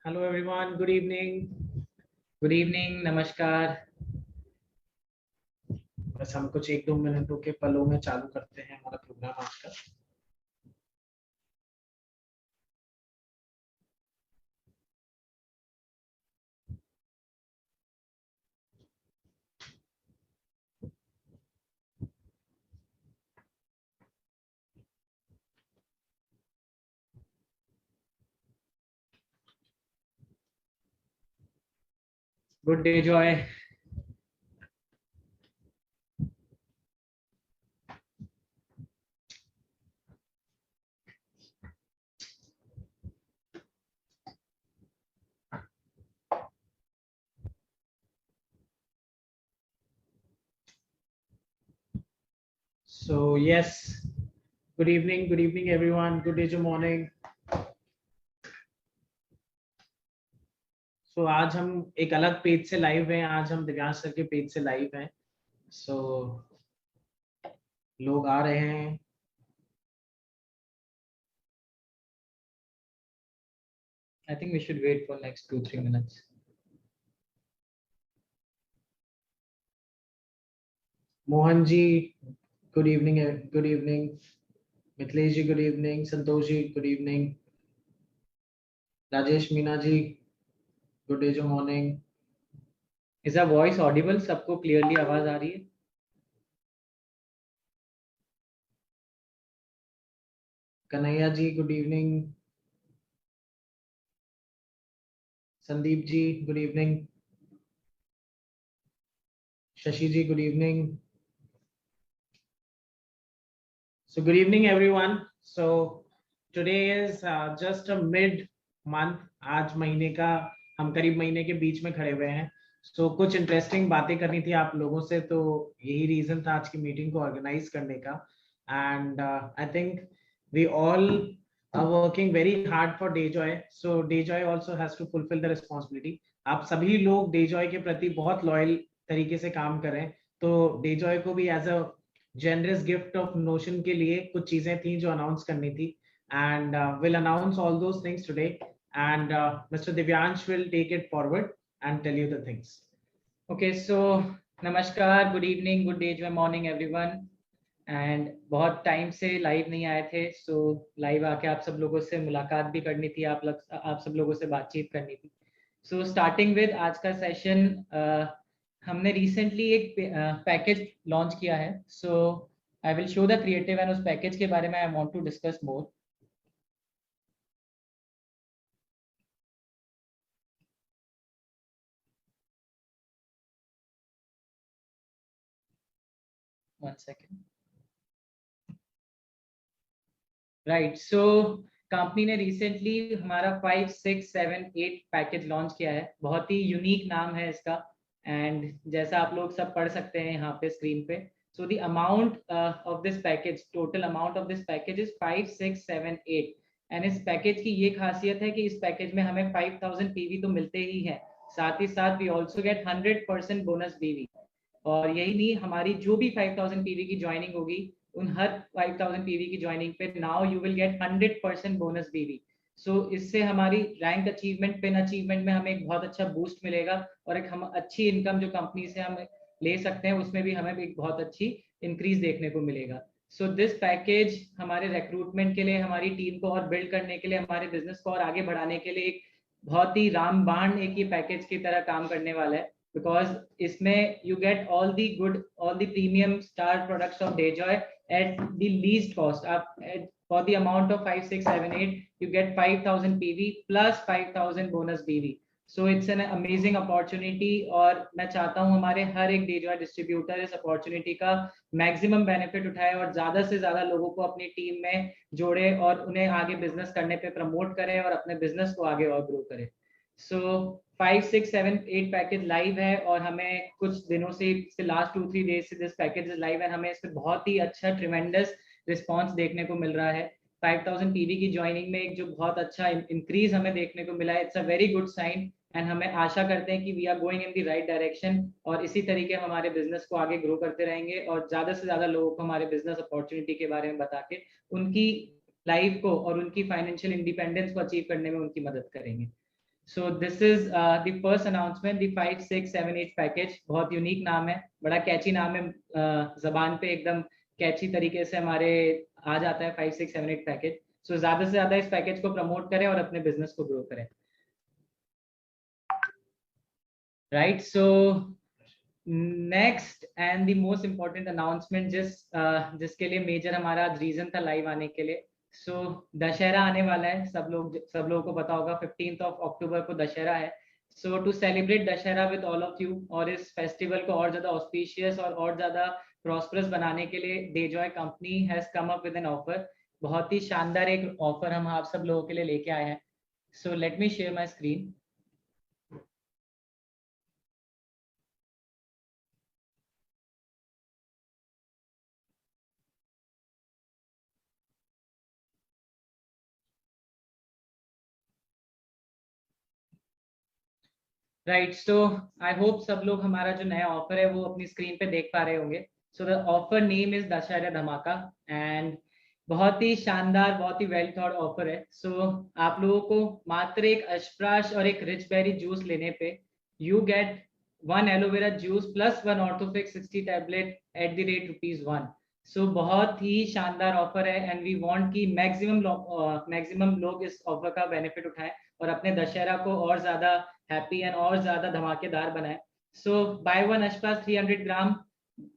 Hello everyone, good evening. Good evening, नमस्कार। बस हम कुछ 1-2 मिनटों के पलों में चालू करते हैं हमारा प्रोग्राम आज का। Good day Joy. So yes, good evening everyone, good day जो मॉर्निंग। सो आज हम एक अलग पेज से लाइव हैं। आज हम दिव्यांश सर के पेज से लाइव हैं। सो लोग आ रहे हैं। I think we should wait for next 2-3 minutes. Mohan ji good evening, good evening. Mithilesh ji good evening. Santosh ji good evening. Rajesh Meena ji good day जो morning. Is a voice audible? सबको क्लियरली आवाज आ रही है? Kanhaiya ji good evening. Sandeep ji good evening. Shashi ji good evening. So good evening everyone. So today is just a mid month. आज महीने का हम करीब महीने के बीच में खड़े हुए हैं। So कुछ इंटरेस्टिंग बातें करनी थी आप लोगों से, तो यही रीजन था आज की मीटिंग को ऑर्गेनाइज करने का। And I think we all are working very hard for Dayjoy. So Dayjoy also has to fulfill the responsibility. आप सभी लोग Dayjoy के प्रति बहुत लॉयल तरीके से काम कर रहे हैं, तो Dayjoy को भी as a generous gift of notion के लिए कुछ चीजें थी जो अनाउंस करनी थी। And will announce all those things today, and mister Divyansh will take it forward and tell you the things. Okay, so नमस्कार, good evening, good day, good morning everyone. And बहुत टाइम से लाइव नहीं आए थे, सो live आके आप सब लोगों से मुलाकात भी करनी थी, आप सब लोगों से बातचीत करनी थी। सो स्टार्टिंग विद आज का सेशन, हमने रिसेंटली एक पैकेज लॉन्च किया है। So I will show the creative and उस पैकेज के बारे में I want to discuss more. One second. Right, so company ने रिसेंटली हमारा 5, 6, 7, 8 पैकेज लॉन्च किया है। बहुत ही यूनिक नाम है इसका, एंड जैसा आप लोग सब पढ़ सकते हैं यहाँ पे स्क्रीन पे। So the amount of this package, total amount of this package is 5, 6, 7, 8। And इस पैकेज की ये खासियत है कि इस पैकेज में हमें 5000 पीवी तो मिलते ही है, साथ ही साथ वी ऑल्सो गेट 100% बोनस बीवी। और यही नहीं, हमारी जो भी 5000 पीवी की ज्वाइनिंग होगी, उन हर 5000 पीवी की ज्वाइनिंग पे now you will get 100% bonus बीवी। सो इससे हमारी रैंक अचीवमेंट, पिन अचीवमेंट में हमें एक बहुत अच्छा बूस्ट मिलेगा, और एक हम अच्छी इनकम जो कंपनी से हम ले सकते हैं उसमें भी हमें एक बहुत अच्छी इंक्रीज देखने को मिलेगा। सो दिस पैकेज हमारे रिक्रूटमेंट के लिए, हमारी टीम को और बिल्ड करने के लिए, हमारे बिजनेस को और आगे बढ़ाने के लिए एक बहुत ही रामबाण एक ही पैकेज की तरह काम करने वाला है। बिकॉज इसमें you get all the good, all the premium star products of Dayjoy at the least cost. For the amount of 5, 6, 7, 8, you get 5000 PV plus 5000 bonus BV. So it's an amazing opportunity, और मैं चाहता हूँ हमारे हर एक Dayjoy distributor इस opportunity का maximum benefit उठाए और ज्यादा से ज्यादा लोगों को अपनी टीम में जोड़े और उन्हें आगे बिजनेस करने पे प्रमोट करें और अपने बिजनेस को आगे और ग्रो करें। सो 5, 6, 7, 8 पैकेज लाइव है, और हमें कुछ दिनों से लास्ट 2-3 डेज से दिस पैकेज इज लाइव, है हमें इस पे बहुत ही अच्छा ट्रिमेंडस रिस्पांस देखने को मिल रहा है। 5000 पीवी की ज्वाइनिंग में एक जो बहुत अच्छा इंक्रीज हमें देखने को मिला है, it's a very good sign. And हमें आशा करते हैं कि we are going in the right direction, और इसी तरीके हम हमारे बिजनेस को आगे ग्रो करते रहेंगे और ज्यादा से ज्यादा लोगों को हमारे बिजनेस अपॉर्चुनिटी के बारे में बता के उनकी लाइफ को और उनकी फाइनेंशियल इंडिपेंडेंस को अचीव करने में उनकी मदद करेंगे। So this is the first announcement, the 5, 6, 7, 8 package. बहुत यूनिक नाम है, बड़ा कैची नाम है, जबान पे एकदम कैची तरीके से हमारे आ जाता है 5, 6, 7, 8 पैकेज। सो ज्यादा से ज्यादा इस पैकेज को प्रमोट करें और अपने बिजनेस को ग्रो करें। Right, so next and the most important announcement जिसके लिए मेजर हमारा रीजन था लाइव आने के लिए। सो दशहरा आने वाला है, सब लोगों को पता होगा 15th of October को दशहरा है। So to celebrate Dussehra with all of you और इस फेस्टिवल को और ज्यादा ऑस्पिशियस और ज्यादा प्रॉस्परस बनाने के लिए Dayjoy company has come up with an offer. बहुत ही शानदार एक ऑफर हम आप सब लोगों के लिए लेके आए हैं। So let me share my screen. Right, so I hope सब लोग हमारा जो नया ऑफर है वो अपनी स्क्रीन पे देख पा रहे होंगे। So the offer name is Dussehra धमाका एंड बहुत ही शानदार, बहुत ही वेल थॉट ऑफर है। सो आप लोगों को मात्र एक अशप्राश और एक रिच बेरी जूस लेने पे you get 1 aloe vera juice plus 1 ऑर्थोफिक्स 60 tablet at the rate ₹1। सो बहुत ही शानदार ऑफर है एंड वी वांट कि मैक्सिमम लोग इस ऑफर का बेनिफिट उठाएं और अपने दशहरा को और ज्यादा हैप्पी एंड और ज्यादा धमाकेदार बनाए। सो bye 1 अशपास 300 gram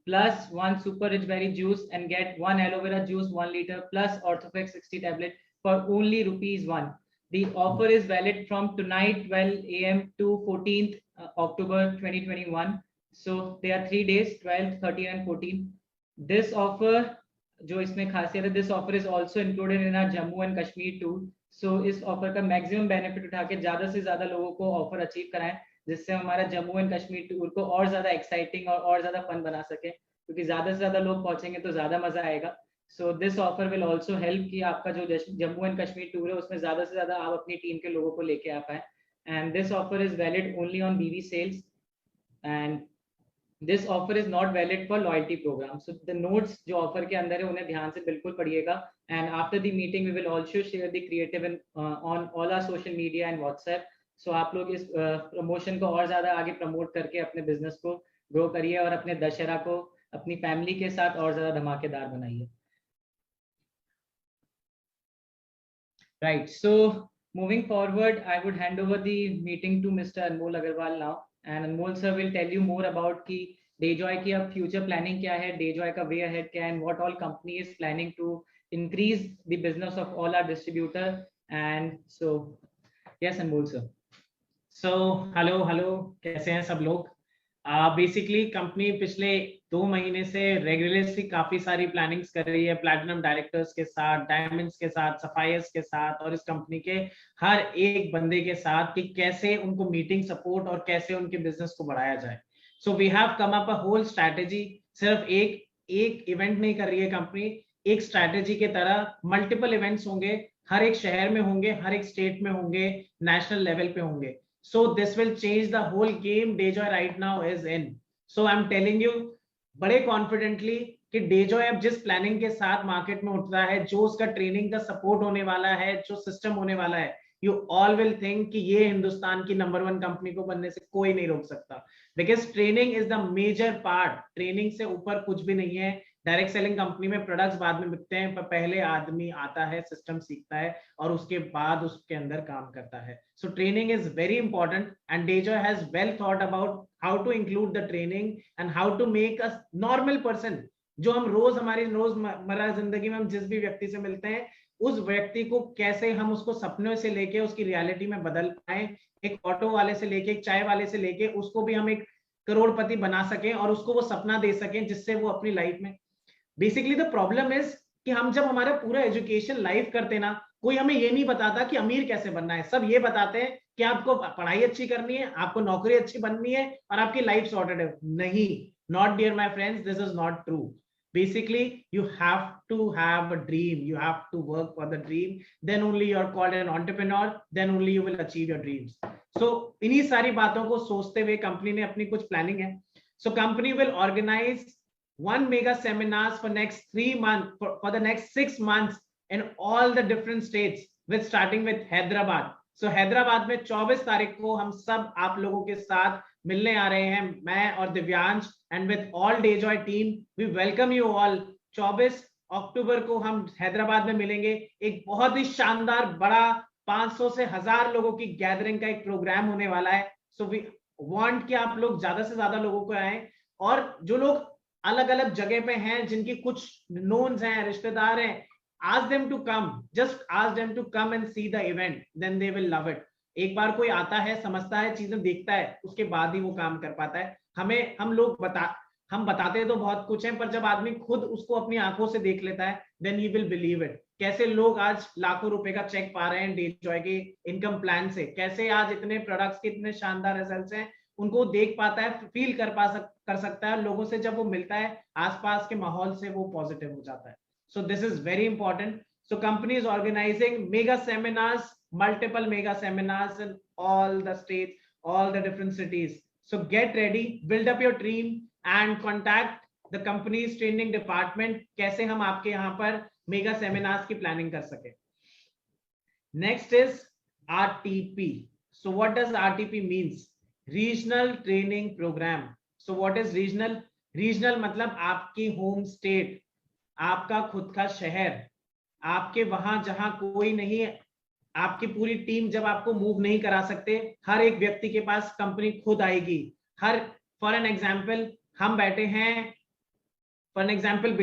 plus 1 super rich berry juice and get 1 aloe vera juice 1 liter plus orthofix 60 tablet for only ₹1. The offer is valid from tonight 12 a.m. to 14th October 2021. So there are 3 days, 12th, 13th and 14th. This offer जो इसमें खासियत है, this offer is also included in our Jammu and Kashmir tour. So इस offer का maximum benefit उठा के ज्यादा से ज्यादा लोगों को ऑफर अचीव कराएं, जिससे हमारा जम्मू एंड कश्मीर टूर को और ज्यादा एक्साइटिंग और ज्यादा फन बना सके, क्योंकि ज्यादा से ज्यादा लोग पहुंचेंगे तो ज्यादा मजा आएगा। So this offer will also help कि आपका जो जम्मू एंड कश्मीर टूर है उसमें ज्यादा से ज्यादा आप अपनी टीम के लोगों को लेके आ पाए। And this offer is valid only on BV sales and this offer is not valid for loyalty programme. So the notes जो ऑफर के अंदर है उन्हें ध्यान से बिल्कुल पढ़िएगा and after the meeting we will also share the creative on all our social media and WhatsApp. सो आप लोग इस प्रमोशन को और ज्यादा आगे प्रमोट करके अपने बिजनेस को ग्रो करिए और अपने दशहरा को अपनी फैमिली के साथ और ज्यादा धमाकेदार बनाइए। Right, so moving forward, I would hand over the meeting to Mr. Anmol Agarwal now, and Anmol sir will tell you more about कि Dayjoy की अब future planning क्या है, Dayjoy का way ahead क्या है, and what all company is planning to increase the business of all our distributor. And so yes, Anmol sir. So hello कैसे हैं सब लोग। बेसिकली कंपनी पिछले 2 महीने से रेगुलरली काफी सारी प्लानिंग्स कर रही है प्लैटिनम डायरेक्टर्स के साथ, डायमंड्स के साथ, सफायर्स के साथ और इस कंपनी के हर एक बंदे के साथ कि कैसे उनको मीटिंग सपोर्ट और कैसे उनके बिजनेस को बढ़ाया जाए। So we have come up a whole strategy. सिर्फ एक इवेंट नहीं कर रही है कंपनी, एक स्ट्रैटेजी के तरह मल्टीपल इवेंट्स होंगे, हर एक शहर में होंगे, हर एक स्टेट में होंगे, नेशनल लेवल पे होंगे। So this will change the whole game Dayjoy right now is in. So I'm telling you बड़े कॉन्फिडेंटली कि Dayjoy अब जिस प्लानिंग के साथ मार्केट में उठ रहा है, जो उसका ट्रेनिंग का सपोर्ट होने वाला है, जो सिस्टम होने वाला है, you all will think कि ये हिंदुस्तान की नंबर 1 कंपनी को बनने से कोई नहीं रोक सकता। Because training is the major part, training से ऊपर कुछ भी नहीं है। डायरेक्ट सेलिंग कंपनी में प्रोडक्ट्स बाद में बिकते हैं, पर पहले आदमी आता है, सिस्टम सीखता है और उसके बाद उसके अंदर काम करता है। So training is very important and Dayjoy has well thought about how to include the training and how to make a normal person, जो हम रोज हमारी रोजमर्रा जिंदगी में हम जिस भी व्यक्ति से मिलते हैं, उस व्यक्ति को कैसे हम उसको सपनों से लेके उसकी रियलिटी में बदल पाए। एक ऑटो वाले से लेके, एक चाय वाले से लेके उसको भी हम एक करोड़पति बना सकें और उसको वो सपना दे सकें जिससे वो अपनी लाइफ में। बेसिकली द प्रॉब्लम इज कि हम जब हमारा पूरा एजुकेशन लाइफ करते ना, कोई हमें ये नहीं बताता कि अमीर कैसे बनना है। सब ये बताते हैं कि आपको पढ़ाई अच्छी करनी है, आपको नौकरी अच्छी बननी है और आपकी लाइफ सॉर्टेड है। नहीं, not dear my friends, this is not true. Basically, you have to have a dream. You have to work for the dream. Then only you're called an entrepreneur. Then only you will achieve your dreams. So, इन्हीं सारी बातों को सोचते हुए company ने अपनी कुछ planning है। So, company will organize 1 mega seminars for next 3 months, for the next 6 months in all the different states, with starting with Hyderabad. सो हैदराबाद में 24 तारीख को हम सब आप लोगों के साथ मिलने आ रहे हैं, मैं और Divyansh and with all DayJoy team, we welcome you all. 24 अक्टूबर को हम हैदराबाद में मिलेंगे, एक बहुत ही शानदार बड़ा 500 से 1000 लोगों की गैदरिंग का एक प्रोग्राम होने वाला है। सो वी वांट कि आप लोग ज्यादा से ज्यादा लोगों को आए, और जो लोग अलग अलग जगह पे हैं, जिनकी कुछ नोन्स हैं, रिश्तेदार हैं, ask them to come, just ask them to come and see the event, then they will love it। एक बार कोई आता है, समझता है, चीजें देखता है, उसके बाद ही वो काम कर पाता है। हम बताते तो बहुत कुछ है, पर जब आदमी खुद उसको अपनी आंखों से देख लेता है, then he will believe it। कैसे लोग आज लाखों रुपए का चेक पा रहे हैं डेजॉय के इनकम प्लान से, कैसे आज इतने प्रोडक्ट्स के इतने शानदार रिजल्ट्स हैं, उनको देख पाता है, फील कर सकता है। लोगों से जब वो मिलता है, आसपास के माहौल से वो पॉजिटिव हो जाता है। So this is very important। So company is organizing mega seminars, multiple mega seminars in all the states, all the different cities। So get ready, build up your team and contact the company's training department, कैसे हम आपके यहाँ पर mega seminars की planning कर सके। Next is RTP। So what does RTP means? Regional Training Program। So what is regional? Regional मतलब आपकी होम स्टेट, आपका खुद का शहर, आपके वहां जहां कोई नहीं है, आपकी पूरी टीम जब आपको मूव नहीं करा सकते, हर एक व्यक्ति के पास कंपनी खुद आएगी। फॉर एन एग्जाम्पल हम बैठे हैं, फॉर एन एग्जाम्पल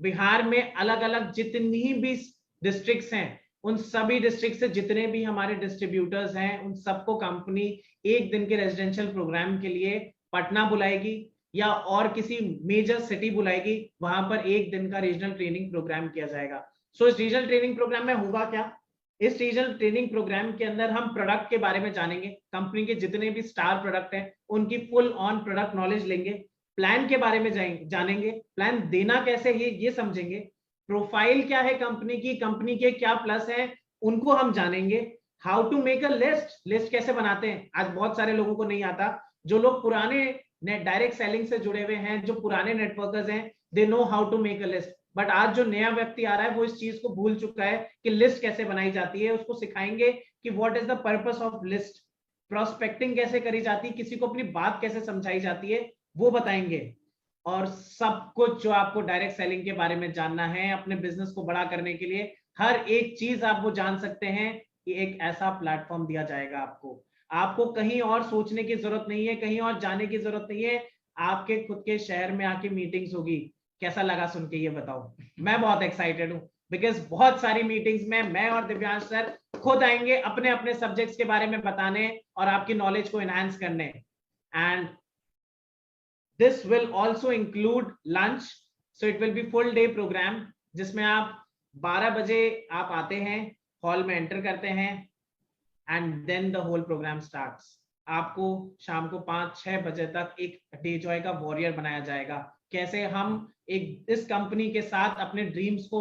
बिहार में अलग अलग जितनी भी डिस्ट्रिक्ट्स हैं, उन सभी डिस्ट्रिक्ट से जितने भी हमारे डिस्ट्रीब्यूटर्स हैं, उन सबको कंपनी एक दिन के रेजिडेंशियल प्रोग्राम के लिए पटना बुलाएगी या और किसी मेजर सिटी बुलाएगी, वहां पर एक दिन का रीजनल ट्रेनिंग प्रोग्राम किया जाएगा। सो इस रीजनल ट्रेनिंग प्रोग्राम में होगा क्या? इस रीजनल ट्रेनिंग प्रोग्राम के अंदर हम प्रोडक्ट के बारे में जानेंगे, कंपनी के जितने भी स्टार प्रोडक्ट हैं उनकी फुल ऑन प्रोडक्ट नॉलेज लेंगे, प्लान के बारे में जानेंगे, प्लान देना कैसे है ये समझेंगे, प्रोफाइल क्या है कंपनी की, कंपनी के क्या प्लस है उनको हम जानेंगे, how to make a list कैसे बनाते हैं, आज बहुत सारे लोगों को नहीं आता। जो लोग पुराने डायरेक्ट सेलिंग से जुड़े हुए हैं, जो पुराने नेटवर्कर्स हैं, they know how to make a list, but आज जो नया व्यक्ति आ रहा है वो इस चीज को भूल चुका है कि लिस्ट कैसे बनाई जाती है। उसको सिखाएंगे कि what is the purpose of list, prospecting कैसे करी जाती है, किसी को अपनी बात कैसे समझाई जाती है वो बताएंगे, और सब कुछ जो आपको डायरेक्ट सेलिंग के बारे में जानना है अपने बिजनेस को बड़ा करने के लिए, हर एक चीज आप वो जान सकते हैं कि एक ऐसा प्लेटफॉर्म दिया जाएगा आपको। आपको कहीं और सोचने की जरूरत नहीं है, कहीं और जाने की जरूरत नहीं है, आपके खुद के शहर में आके मीटिंग्स होगी। कैसा लगा सुन के ये बताओ? मैं बहुत एक्साइटेड हूँ, बिकॉज बहुत सारी मीटिंग्स में मैं और दिव्यांश सर खुद आएंगे अपने अपने सब्जेक्ट्स के बारे में बताने और आपकी नॉलेज को एनहांस करने। And this will also include lunch, so it will be full day programme, जिसमें आप 12 बजे आप आते हैं, हॉल में एंटर करते हैं, and then the whole programme starts. आपको शाम को 5-6 बजे तक एक डेजॉय का वॉरियर बनाया जाएगा, कैसे हम एक इस कंपनी के साथ अपने ड्रीम्स को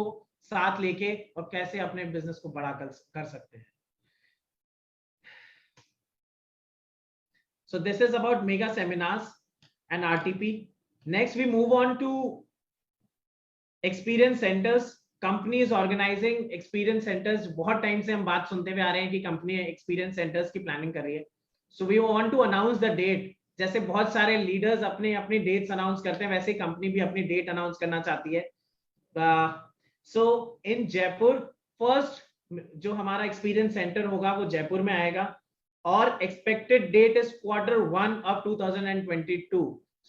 साथ लेके और कैसे अपने बिजनेस को बड़ा कर सकते हैं। So this is about mega seminars and RTP. Next we move on to experience centers। Company is organising experience centres. बहुत टाइम से हम बात सुनते हुए आ रहे हैं कि कंपनी एक्सपीरियंस सेंटर्स की प्लानिंग कर रही है। So we want to announce the date. जैसे बहुत सारे लीडर्स अपने अपनी डेट्स अनाउंस करते हैं, वैसे ही कंपनी भी अपनी डेट अनाउंस करना चाहती है। सो इन जयपुर फर्स्ट जो हमारा एक्सपीरियंस सेंटर होगा वो जयपुर में आएगा, और expected date is Q1 of 2022।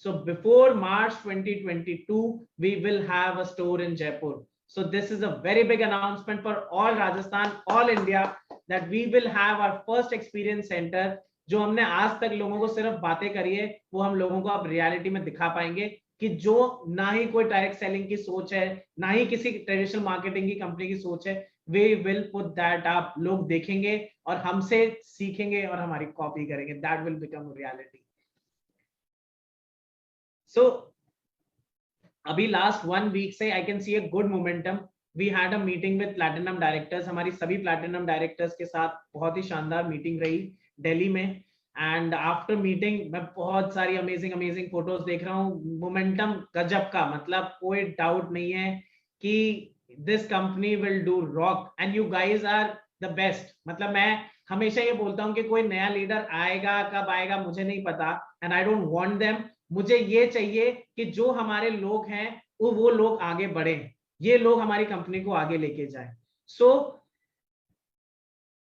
So before March 2022 we will have a store in Jaipur। So this is a very big announcement for all Rajasthan, all India, that we will have our first experience center। जो हमने आज तक लोगों को सिर्फ बातें करी है वो हम लोगों को अब रियलिटी में दिखा पाएंगे, कि जो ना ही कोई डायरेक्ट सेलिंग की सोच है, ना ही किसी ट्रेडिशनल मार्केटिंग की कंपनी की सोच है, we will put that up। लोग देखेंगे और हमसे सीखेंगे और हमारी कॉपी करेंगे। That will become a reality। So अभी लास्ट 1 वीक से I can see a good momentum. We had a meeting with platinum directors. हमारी सभी प्लैटिनम डायरेक्टर्स के साथ बहुत ही शानदार मीटिंग रही दिल्ली में, एंड आफ्टर मीटिंग मैं बहुत सारी अमेजिंग फोटोज देख रहा हूँ। मोमेंटम गजब का, मतलब कोई डाउट नहीं है कि this company will do rock and you guys are the best. मतलब मैं हमेशा ये बोलता हूँ कि कोई नया लीडर आएगा, कब आएगा मुझे नहीं पता, and I don't want them. मुझे ये चाहिए कि जो हमारे लोग हैं वो लोग आगे बढ़े, ये लोग हमारी कंपनी को आगे लेके जाए। So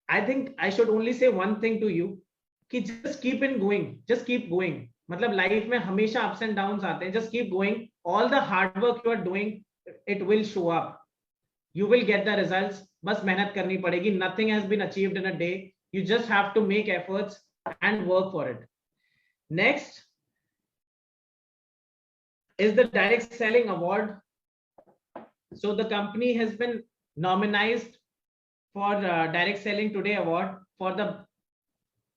I think I should only say one thing to you कि just keep in going, just keep going. मतलब लाइफ में हमेशा अप्स एंड डाउन्स आते हैं, just keep going. All the hard work you are doing, it will show up, you will get the results. बस मेहनत करनी पड़ेगी. Nothing has been achieved in a day. You just have to make efforts and work for it. Next is the direct selling award. So the company has been nominated for direct selling today award for the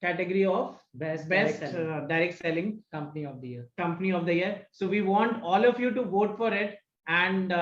category of best direct selling company of the year. Company of the year. So we want all of you to vote for it and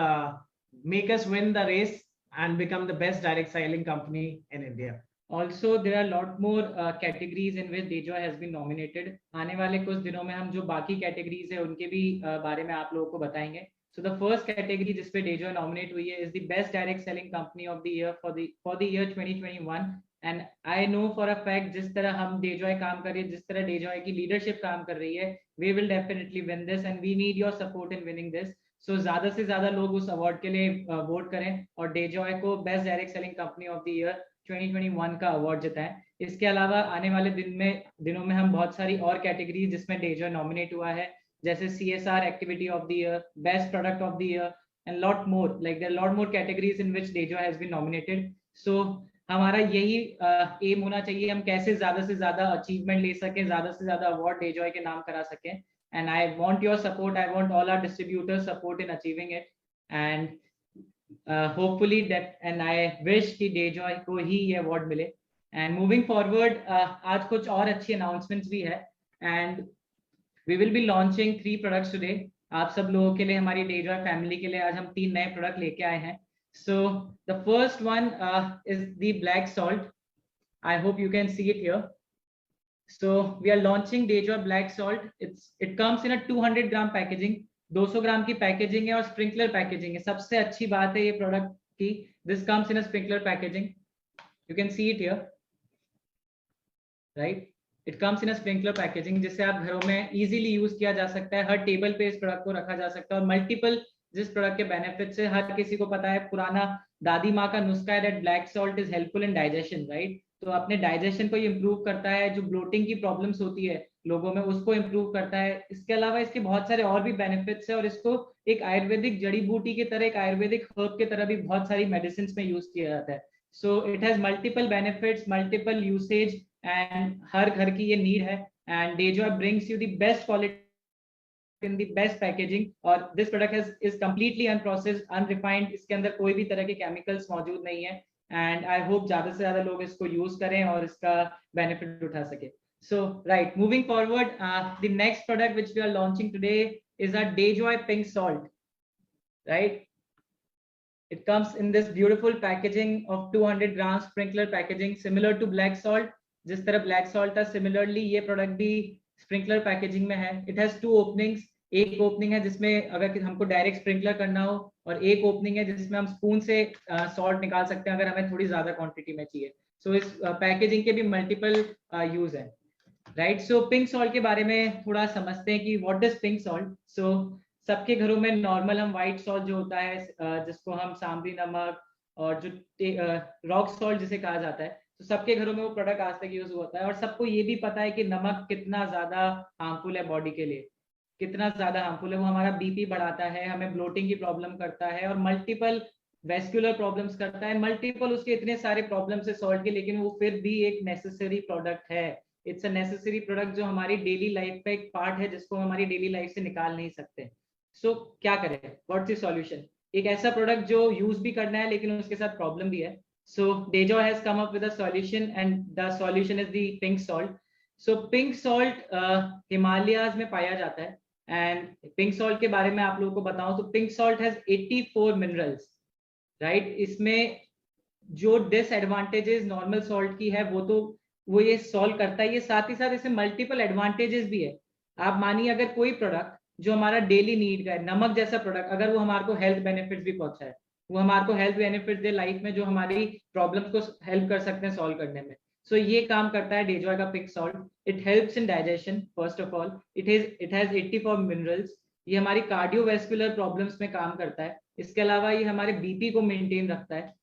make us win the race and become the best direct selling company in India. Also, there are a lot more categories in which DayJoy has been nominated. आने वाले कुछ दिनों में हम जो बाकी categories है उनके भी बारे में आप लोगों को बताएंगे. So the first category जिस पे DayJoy nominate हुई है is the best direct selling company of the year for the year 2021. And I know for a fact जिस तरह हम DayJoy काम कर रही है, जिस तरह DayJoy की leadership काम कर रही है, we will definitely win this and we need your support in winning this. So ज्यादा से ज्यादा लोग उस अवार्ड के लिए वोट करें और DayJoy को best direct selling company of the year 2021 का अवार्ड जिताएं. इसके अलावा आने वाले दिनों में हम बहुत सारी और कैटेगरी जिसमें DayJoy नॉमिनेट हुआ है, जैसे CSR activity of the year, best product of the year and lot more. Like there lot more categories in which DayJoy has been nominated. So हमारा यही एम होना चाहिए, हम कैसे ज्यादा से ज्यादा अचीवमेंट ले सकें, ज्यादा से ज्यादा अवार्ड DayJoy के नाम करा सकें. And I want your support. I want all our distributors support in achieving it. And hopefully that, and I wish कि DayJoy को ही ये award मिले. And moving forward, आज कुछ और अच्छी announcements भी है. And we will be launching 3 products today. आप सब लोगों के लिए, हमारी DayJoy family के लिए आज हम 3 नए product लेके आए हैं. So the first one is the black salt. I hope you can see it here. So we are launching DayJoy Black Salt. It comes in a 200 gram packaging. 200 ग्राम की packaging है और स्प्रिंकलर पैकेजिंग है. सबसे अच्छी बात है ये product की, this comes in a sprinkler packaging. You can see it here, right. It comes in a sprinkler packaging जिससे आप घरों में इजीली यूज किया जा सकता है. हर टेबल पे इस प्रोडक्ट को रखा जा सकता है और मल्टीपल जिस प्रोडक्ट के बेनिफिट्स है हर किसी को पता है. पुराना दादी माँ का नुस्खा है that black salt is helpful in digestion, right. तो अपने डाइजेशन को ये इंप्रूव करता है, जो ब्लोटिंग की प्रॉब्लम्स होती है लोगों में उसको इंप्रूव करता है. इसके अलावा इसके बहुत सारे और भी बेनिफिट्स है और इसको एक आयुर्वेदिक जड़ी बूटी की तरह, एक आयुर्वेदिक हर्ब की तरह भी बहुत सारी मेडिसिन में यूज किया जाता है. So it has multiple benefits, multiple usage and हर घर की ये नीड है. And DayJoy brings you the best quality in the best packaging. और this product is completely unprocessed, unrefined. इसके अंदर कोई भी तरह के केमिकल्स मौजूद नहीं है. And I hope ज्यादा से ज्यादा लोग इसको यूज करें और इसका बेनिफिट उठा सके. So right, moving forward, the next product which we are launching today is our DayJoy Pink Salt. Right, it comes in this beautiful packaging of 200 grams sprinkler packaging, similar to black salt. जिस तरह black salt था, similarly ये product भी sprinkler packaging में है. It has 2 openings. एक opening है जिसमें अगर हमको डायरेक्ट स्प्रिंकलर करना हो और एक ओपनिंग है जिसमें हम स्पून से सॉल्ट निकाल सकते हैं अगर हमें थोड़ी ज्यादा क्वांटिटी में चाहिए. सो इस पैकेजिंग के भी मल्टीपल यूज है, राइट. सो पिंक सॉल्ट के बारे में थोड़ा समझते हैं कि व्हाट इज पिंक सॉल्ट. सो सबके घरों में नॉर्मल हम व्हाइट सॉल्ट जो होता है जिसको हम सांभरी नमक और जो रॉक सॉल्ट जिसे कहा जाता है, तो सबके घरों में वो प्रोडक्ट आज तक यूज होता है. और सबको ये भी पता है कि नमक कितना ज्यादा हार्मफुल है बॉडी के लिए, कितना ज्यादा हार्मफुल है. वो हमारा बीपी बढ़ाता है, हमें ब्लोटिंग की प्रॉब्लम करता है और मल्टीपल वेस्कुलर प्रॉब्लम्स करता है. मल्टीपल उसके इतने सारे प्रॉब्लम्स है सॉल्ट के, लेकिन वो फिर भी एक नेसेसरी प्रोडक्ट है. इट्स अ नेसेसरी प्रोडक्ट जो हमारी डेली लाइफ का एक पार्ट है जिसको हम हमारी डेली लाइफ से निकाल नहीं सकते. सो क्या करें, व्हाट्स द सॉल्यूशन. एक ऐसा प्रोडक्ट जो यूज भी करना है लेकिन उसके साथ प्रॉब्लम भी है. सो DayJoy has come up with a solution and the solution is the pink salt. So pink salt Himalayas में पाया जाता है. एंड पिंक सॉल्ट के बारे में आप लोगों को बताऊं तो pink salt has 84 minerals, right. इसमें जो डिसएडवांटेजेस नॉर्मल सॉल्ट की है वो ये सॉल्व करता है. ये साथ ही साथ इसमें मल्टीपल एडवांटेजेस भी है. आप मानिए अगर कोई प्रोडक्ट जो हमारा डेली नीड का है, नमक जैसा प्रोडक्ट, अगर वो हमारे को हेल्थ बेनिफिट्स भी पहुंचाए, वो हमारे को हेल्थ बेनिफिट्स दे लाइफ में, जो हमारी प्रॉब्लम्स को हेल्प कर सकते हैं सॉल्व करने में, सो ये काम करता है डेजॉय का pink salt. It helps in digestion first of all. It has 84 minerals. ये हमारी कार्डियोवैस्कुलर प्रॉब्लम्स में काम करता है. इसके अलावा ये हमारे बीपी को मेंटेन रखता है.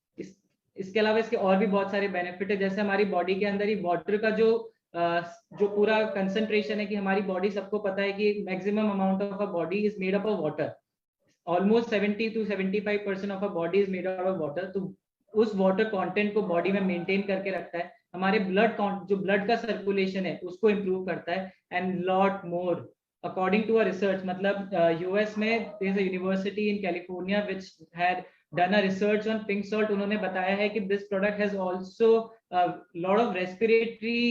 इसके अलावा इसके और भी बहुत सारे बेनिफिट है, जैसे हमारी बॉडी के अंदर ही वाटर का जो पूरा कंसंट्रेशन है, कि हमारी बॉडी, सबको पता है कि maximum amount of a body is made up of water. Almost 70 to 75% of a body is made up of water. तो उस वाटर कंटेंट को बॉडी में मेंटेन करके रखता है. हमारे जो ब्लड का सर्कुलेशन है उसको इम्प्रूव करता है. And lot more according to a research, मतलब यूएस में there is a university in California which had done a research on pink salt. उन्होंने बताया है कि this product has also a lot of respiratory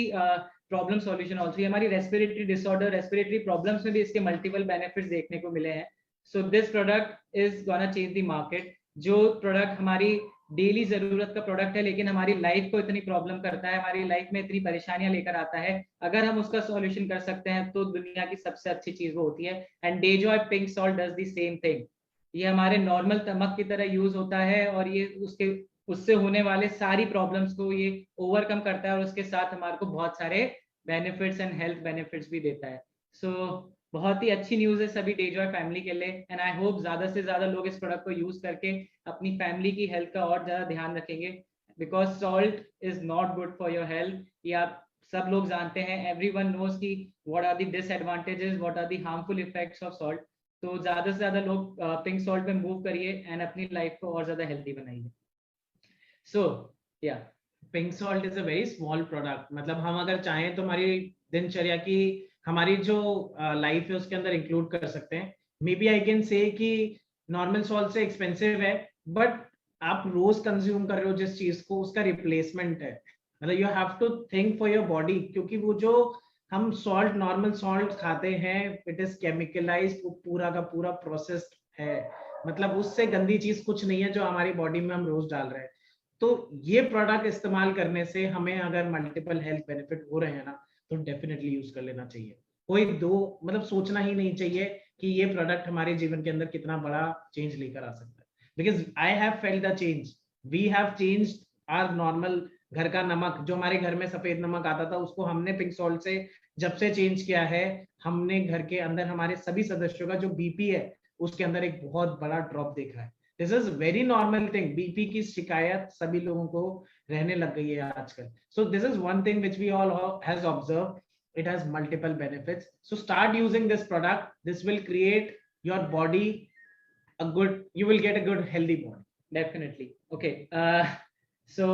problem solution also. ये हमारी respiratory disorder, respiratory problems में भी इसके multiple benefits देखने को मिले हैं. So this product is gonna change the market. जो प्रोडक्ट हमारी डेली जरूरत का प्रोडक्ट है लेकिन हमारी लाइफ को इतनी प्रॉब्लम करता है, हमारी लाइफ में इतनी परेशानियां लेकर आता है, अगर हम उसका सॉल्यूशन कर सकते हैं तो दुनिया की सबसे अच्छी चीज वो होती है. And DayJoy pink salt does the same thing. ये हमारे नॉर्मल नमक की तरह यूज होता है और ये उससे होने वाले सारी प्रॉब्लम्स को ये ओवरकम करता है और उसके साथ हमारे को बहुत सारे बेनिफिट्स एंड हेल्थ बेनिफिट्स भी देता है. सो बहुत ही अच्छी न्यूज है सभी डेजॉय फैमिली के लिए. एंड आई होप ज्यादा से ज्यादा लोग इस प्रोडक्ट को यूज करके अपनी फैमिली की हेल्थ का और ज्यादा ध्यान रखेंगे, because salt is not good for your health. ये आप सब लोग जानते हैं. एवरीवन नोज की what are the disadvantages, what are the harmful effects of salt. तो ज्यादा से ज्यादा लोग पिंक सॉल्ट पे मूव करिए एंड अपनी लाइफ को और ज्यादा हेल्दी बनाइए. So yeah pink salt is a very small product. मतलब हम अगर चाहें तो हमारी दिनचर्या की, हमारी जो लाइफ है उसके अंदर इंक्लूड कर सकते हैं. May B I can say कि नॉर्मल सॉल्ट से एक्सपेंसिव है, बट आप रोज कंज्यूम कर रहे हो जिस चीज को, उसका रिप्लेसमेंट है. मतलब you have to think for your body, क्योंकि वो जो हम सॉल्ट, नॉर्मल सॉल्ट खाते हैं, इट इज केमिकलाइज्ड, वो पूरा का पूरा प्रोसेस्ड है. मतलब उससे गंदी चीज कुछ नहीं है जो हमारी बॉडी में हम रोज डाल रहे हैं. तो ये प्रोडक्ट इस्तेमाल करने से हमें अगर मल्टीपल हेल्थ बेनिफिट हो रहे हैं ना, तो डेफिनेटली यूज कर लेना चाहिए. कोई दो मतलब सोचना ही नहीं चाहिए कि ये प्रोडक्ट हमारे जीवन के अंदर कितना बड़ा चेंज लेकर आ सकता है. Because I have felt the change. We have changed our normal घर का नमक. जो हमारे घर में सफेद नमक आता था, उसको हमने पिंक सॉल्ट से जब से चेंज किया है, हमने घर के अंदर हमारे सभी सदस्यों का जो बीपी है उसके अंदर एक बहुत बड़ा ड्रॉप देखा है. This is very normal thing. BP की शिकायत सभी लोगों को रहने लग गई है आजकल. So this is one thing which we all has observe. It has multiple benefits. So start using this product. This will create your body a good, you will get a good healthy body. Definitely. Okay. So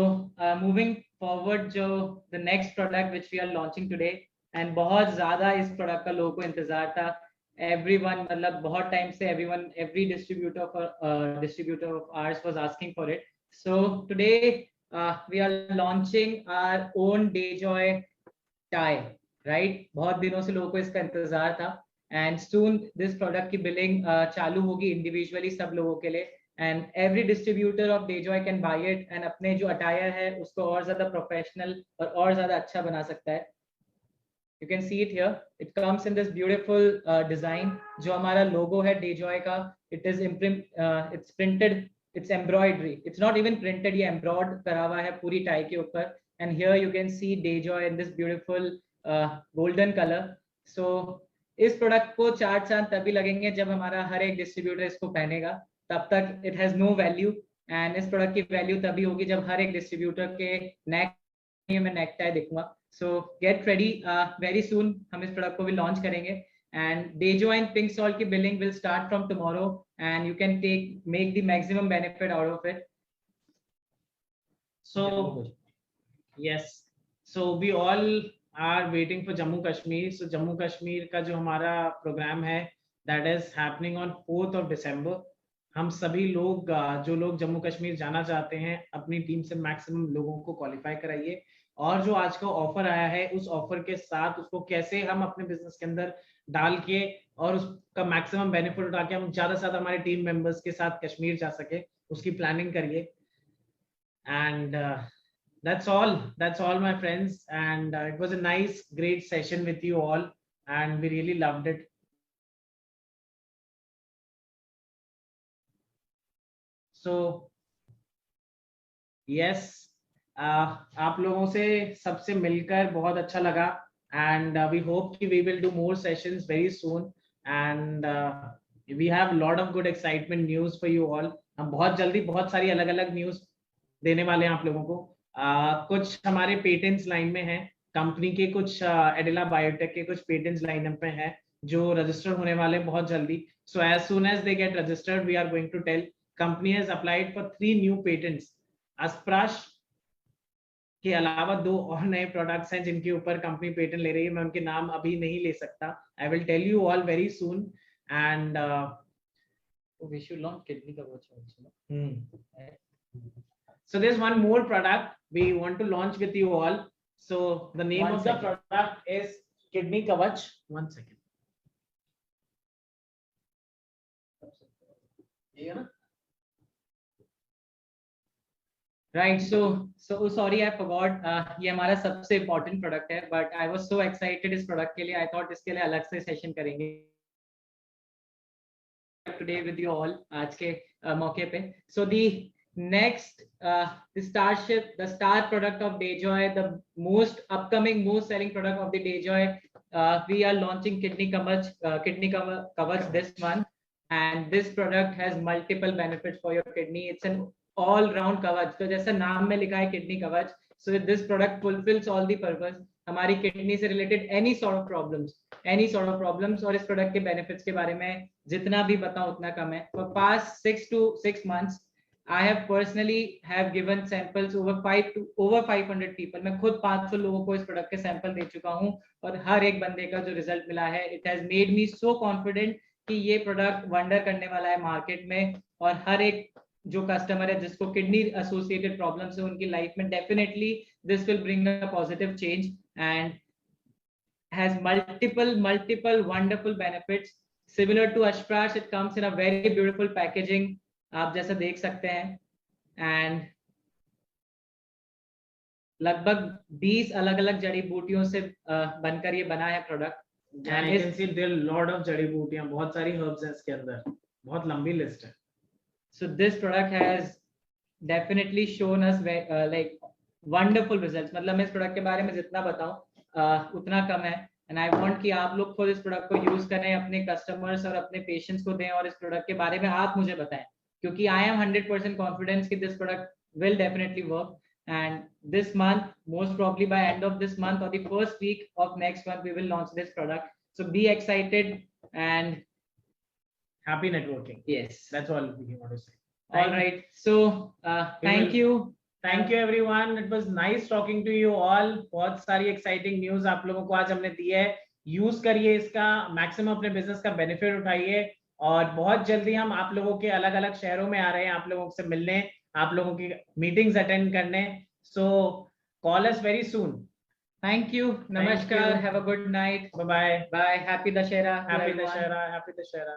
moving forward, जो the next product which we are launching today, and बहुत ज़्यादा इस product का लोगों को इंतजार था. Everyone, मतलब बहुत टाइम से every distributor of ours was asking for it. So today we are launching our own DayJoy tie. Right बहुत दिनों से लोगों को इसका इंतजार था. एंड सून दिस प्रोडक्ट की बिलिंग चालू होगी इंडिविजुअली सब लोगों के लिए. And every distributor of DayJoy can buy it and अपने जो अटायर है उसको और ज्यादा प्रोफेशनल और ज्यादा अच्छा बना सकता है. You can see it here. It comes in this beautiful design. जो हमारा लोगो है डेजॉय का, it is it's printed, it's embroidery, it's not even printed, ये एम्ब्रॉयड करा हुआ है पूरी टाई के ऊपर. And here you can see DayJoy in this beautiful golden colour. So इस प्रोडक्ट को 4 चांद तभी लगेंगे जब हमारा हर एक डिस्ट्रीब्यूटर इसको पहनेगा. तब तक it has no value. And इस प्रोडक्ट की वैल्यू तभी होगी जब हर एक डिस्ट्रीब्यूटर के नेक में नेक टाई दिखूंगा. So get ready, very soon हम इस प्रोडक्ट को भी लॉन्च करेंगे. And DayJoy and pink salt की billing will start from tomorrow and you can make the maximum benefit out of it. So yes, so we all are waiting for Jammu Kashmir. So Jammu Kashmir का जो हमारा programme है, that is happening on 4th of December. हम सभी लोग जो लोग जम्मू कश्मीर जाना चाहते हैं, अपनी टीम से मैक्सिमम लोगों को क्वालिफाई कराइए. और जो आज का ऑफर आया है, उस ऑफर के साथ उसको कैसे हम अपने बिजनेस के अंदर डाल के और उसका मैक्सिमम बेनिफिट उठा के हम ज्यादा से ज्यादा हमारे टीम मेंबर्स के साथ कश्मीर जा सके, उसकी प्लानिंग करिए. And that's all my friends, and it was a nice great session with you all, and we really loved it. So yes, आप लोगों से सबसे मिलकर बहुत अच्छा लगा and we hope we will do more sessions very soon and we have a lot of good excitement news for you all. हम बहुत जल्दी बहुत सारी अलग अलग न्यूज देने वाले हैं आप लोगों को. कुछ हमारे पेटेंट्स लाइन में हैं, कंपनी के कुछ एडिला बायोटेक के कुछ पेटेंट्स लाइनअप में हैं जो रजिस्टर होने वाले बहुत जल्दी. So as soon as they get registered we are going to tell. Company has applied for 3 new patents. अस्प्राश के अलावा 2 और नए प्रोडक्ट्स हैं जिनके ऊपर कंपनी पेटेंट ले रही है. मैं उनके नाम अभी नहीं ले सकता. I will tell you all very soon and we should launch kidney coverage also. So there's one more product we want to launch with you all. So the name of the product is Kidney Kavach. One second. Right, so sorry I forgot. ये हमारा सबसे important product है, but I was so excited इस product के लिए. I thought इसके लिए अलग से session करेंगे today with you all आज के मौके पे. So the next the star product of Dayjoy, the most upcoming, most selling product of the Dayjoy, we are launching Kidney Kavach this month, and this product has multiple benefits for your kidney. It's an all round कवच. तो जैसा नाम में लिखा है kidney कवच, so this product fulfills all the purpose. हमारी kidney से related any sort of problems, और इस product के benefits के बारे में जितना भी बताऊं उतना कम है. For past 6 months I have personally have given samples over 500 people. मैं खुद 500 लोगों को इस product के sample दे चुका हूं और हर एक बंदे का जो result मिला है, it has made me so confident कि ये product wonder करने वाला है market में. और हर एक जो कस्टमर है जिसको किडनी एसोसिएटेड प्रॉब्लम्स है उनकी लाइफ में definitely this will bring a positive change and has multiple wonderful benefits similar to अशप्राश. It comes in a very beautiful packaging, आप जैसा देख सकते हैं. एंड लगभग 20 अलग अलग जड़ी बूटियों से बनकर ये बना है product. And you can see there lot of जड़ी बूटियां, बहुत सारी हर्ब्स हैं इसके अंदर, बहुत लंबी लिस्ट है. So this product has definitely shown us like wonderful results. मतलब मैं इस प्रोडक्ट के बारे में जितना बताऊं उतना कम है. And I want कि आप लोग खुद इस प्रोडक्ट को यूज करें, अपने कस्टमर्स और अपने पेशेंट्स को दें और इस प्रोडक्ट के बारे में आप मुझे बताएं, क्योंकि I am 100% confident कि this product will definitely work. And this month, most probably by end of this month or the first week of next month, we will launch this product. So be excited and happy networking. Yes, that's all we want to say. All right, so thank you everyone. It was nice talking to you all. बहुत सारी exciting news आप लोगों को आज हमने दी है. Use करिए इसका, मैक्सिमम अपने बिजनेस का बेनिफिट उठाइए. और बहुत जल्दी हम आप लोगों के अलग अलग शहरों में आ रहे हैं आप लोगों से मिलने, आप लोगों की मीटिंग्स अटेंड करने. So call us very soon. Thank you. Namaskar. Have a good night. Bye bye. Bye. Happy Dashera. Happy Dashera. Happy Dashera.